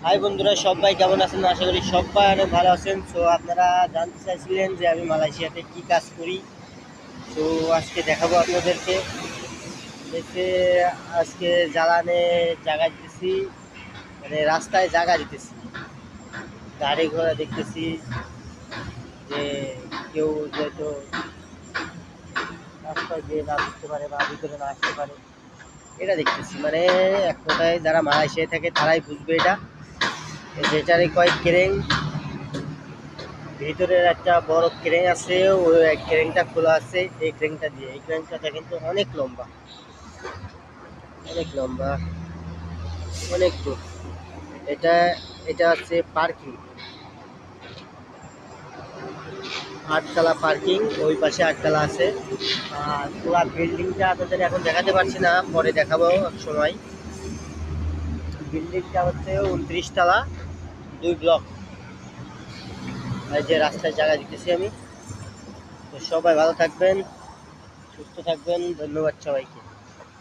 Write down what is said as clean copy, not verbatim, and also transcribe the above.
High বন্ধুরা, সবাই কেমন আছেন? আশা করি সবাই অনেক ভালো আছেন। তো আপনারা জানতে চাইছিলেন যে আমি মালয়েশিয়াতে কি কাজ করি। তো আজকে দেখাবো আপনাদেরকে। দেখতে আজকে জ্বালানে জায়গা দিতেছি, মানে রাস্তায় জায়গা দিতেছি, গাড়ি ঘোড়া দেখতেছি যে কেউ হয়তো রাস্তায় দিয়ে না ঢুকতে পারে বা ভিতরে না আসতে পারে, এটা দেখতেছি। মানে এক কথায় যারা মালয়েশিয়ায় থাকে তারাই বুঝবে এটা। যেটারে কয় ক্রেন, ভিতরের একটা বড় ক্রেন আছে, ওই ক্রেনটা খোলা আছে। এই ক্রেনটা দিয়ে, এই ক্রেনটা কিন্তু অনেক লম্বা, অনেক লম্বা, অনেক দূর। এটা এটা হচ্ছে পার্কিং, আটতলা পার্কিং। ওই পাশে আটতলা আছে। আর পুরা বিল্ডিংটা আপনাদের এখন দেখাতে পারছি না, পরে দেখাবো এক সময়। বিল্ডিংটা হচ্ছে 29 তলা, 2 ব্লক। এই যে রাস্তায় জায়গা দিতেছি আমি। তো সবাই ভালো থাকবেন, সুস্থ থাকবেন, ধন্যবাদ সবাইকে।